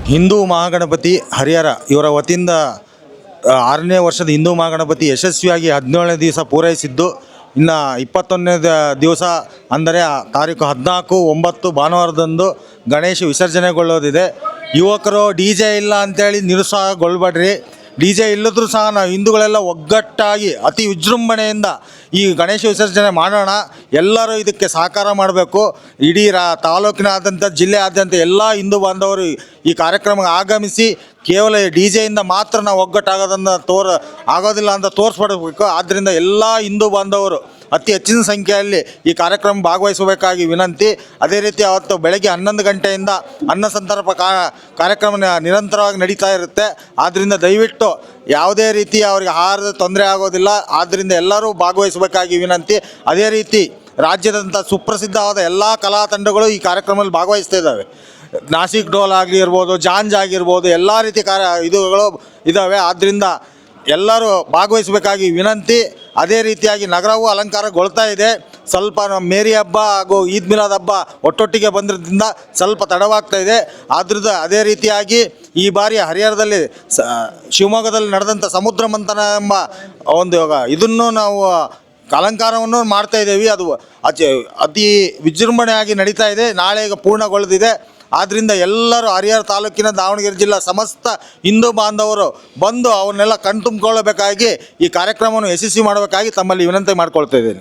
ಹಿಂದೂ ಮಹಾಗಣಪತಿ ಹರಿಹರ ಇವರ ವತಿಯಿಂದ 6ನೇ ವರ್ಷದ ಹಿಂದೂ ಮಹಾಗಣಪತಿ ಯಶಸ್ವಿಯಾಗಿ 17ನೇ ದಿವಸ ಪೂರೈಸಿದ್ದು, ಇನ್ನು 21ನೇ ದಿವಸ ಅಂದರೆ ತಾರೀಕು 14/9 ಭಾನುವಾರದಂದು ಗಣೇಶ ವಿಸರ್ಜನೆಗೊಳ್ಳೋದಿದೆ. ಯುವಕರು ಡಿ ಜೆ ಇಲ್ಲ ಅಂಥೇಳಿ ನಿರುತ್ಸಾಹಗೊಳ್ಬೇಡ್ರಿ. ಡಿ ಜೆ ಇಲ್ಲದ್ರೂ ಸಹ ನಾವು ಹಿಂದೂಗಳೆಲ್ಲ ಒಗ್ಗಟ್ಟಾಗಿ ಅತಿ ವಿಜೃಂಭಣೆಯಿಂದ ಈ ಗಣೇಶ ವಿಸರ್ಜನೆ ಮಾಡೋಣ. ಎಲ್ಲರೂ ಇದಕ್ಕೆ ಸಹಕಾರ ಮಾಡಬೇಕು. ಇಡೀ ತಾಲೂಕಿನಾದ್ಯಂತ ಜಿಲ್ಲೆಯಾದ್ಯಂತ ಎಲ್ಲ ಹಿಂದೂ ಬಾಂಧವರು ಈ ಕಾರ್ಯಕ್ರಮಕ್ಕೆ ಆಗಮಿಸಿ ಕೇವಲ ಡಿ ಜೆಯಿಂದ ಮಾತ್ರ ನಾವು ಒಗ್ಗಟ್ಟಾಗೋದನ್ನು ಆಗೋದಿಲ್ಲ ಅಂತ ತೋರಿಸ್ಬಿಡಬೇಕು. ಆದ್ದರಿಂದ ಎಲ್ಲ ಹಿಂದೂ ಬಾಂಧವರು ಅತಿ ಹೆಚ್ಚಿನ ಸಂಖ್ಯೆಯಲ್ಲಿ ಈ ಕಾರ್ಯಕ್ರಮ ಭಾಗವಹಿಸಬೇಕಾಗಿ ವಿನಂತಿ. ಅದೇ ರೀತಿ ಅವತ್ತು ಬೆಳಗ್ಗೆ 11 ಗಂಟೆಯಿಂದ ಅನ್ನ ಸಂತರ್ಪಣೆ ಕಾರ್ಯಕ್ರಮ ನಿರಂತರವಾಗಿ ನಡೀತಾ ಇರುತ್ತೆ. ಆದ್ದರಿಂದ ದಯವಿಟ್ಟು ಯಾವುದೇ ರೀತಿ ಅವರಿಗೆ ಆಹಾರದ ತೊಂದರೆ ಆಗೋದಿಲ್ಲ. ಆದ್ದರಿಂದ ಎಲ್ಲರೂ ಭಾಗವಹಿಸಬೇಕಾಗಿ ವಿನಂತಿ. ಅದೇ ರೀತಿ ರಾಜ್ಯದಂಥ ಸುಪ್ರಸಿದ್ಧವಾದ ಎಲ್ಲ ಕಲಾ ತಂಡಗಳು ಈ ಕಾರ್ಯಕ್ರಮದಲ್ಲಿ ಭಾಗವಹಿಸ್ತಾ ಇದ್ದಾವೆ. ನಾಸಿಕ್ ಡೋಲ್ ಆಗಿರ್ಬೋದು, ಜಾಂಜ್ ಆಗಿರ್ಬೋದು, ಎಲ್ಲ ರೀತಿ ಇದುಗಳು ಇದ್ದಾವೆ. ಆದ್ದರಿಂದ ಎಲ್ಲರೂ ಭಾಗವಹಿಸಬೇಕಾಗಿ ವಿನಂತಿ. ಅದೇ ರೀತಿಯಾಗಿ ನಗರವೂ ಅಲಂಕಾರಗೊಳ್ತಾ ಇದೆ. ಸ್ವಲ್ಪ ಮೇರಿ ಹಬ್ಬ ಹಾಗೂ ಈದ್ ಮಿಲಾದ್ ಹಬ್ಬ ಒಟ್ಟೊಟ್ಟಿಗೆ ಬಂದಿರೋದ್ರಿಂದ ಸ್ವಲ್ಪ ತಡವಾಗ್ತಾ ಇದೆ. ಅದೇ ರೀತಿಯಾಗಿ ಈ ಬಾರಿ ಹರಿಹರದಲ್ಲಿ ಶಿವಮೊಗ್ಗದಲ್ಲಿ ನಡೆದಂಥ ಸಮುದ್ರ ಮಂಥನ ಎಂಬ ಒಂದು ಇದನ್ನು ನಾವು ಅಲಂಕಾರವನ್ನು ಮಾಡ್ತಾ ಇದ್ದೇವೆ. ಅದು ಅತಿ ವಿಜೃಂಭಣೆಯಾಗಿ ನಡೀತಾ ಇದೆ. ನಾಳೆ ಪೂರ್ಣಗೊಳ್ಳದಿದೆ. ಆದ್ದರಿಂದ ಎಲ್ಲರೂ ಹರಿಹರ ತಾಲೂಕಿನ ದಾವಣಗೆರೆ ಜಿಲ್ಲಾ ಸಮಸ್ತ ಹಿಂದೂ ಬಾಂಧವರು ಬಂದು ಅವನ್ನೆಲ್ಲ ಕಣ್ತುಂಬಿಕೊಳ್ಳಬೇಕಾಗಿ ಈ ಕಾರ್ಯಕ್ರಮವನ್ನು ಯಶಸ್ವಿ ಮಾಡಬೇಕಾಗಿ ತಮ್ಮಲ್ಲಿ ವಿನಂತಿ ಮಾಡ್ಕೊಳ್ತಾ ಇದ್ದೇನೆ.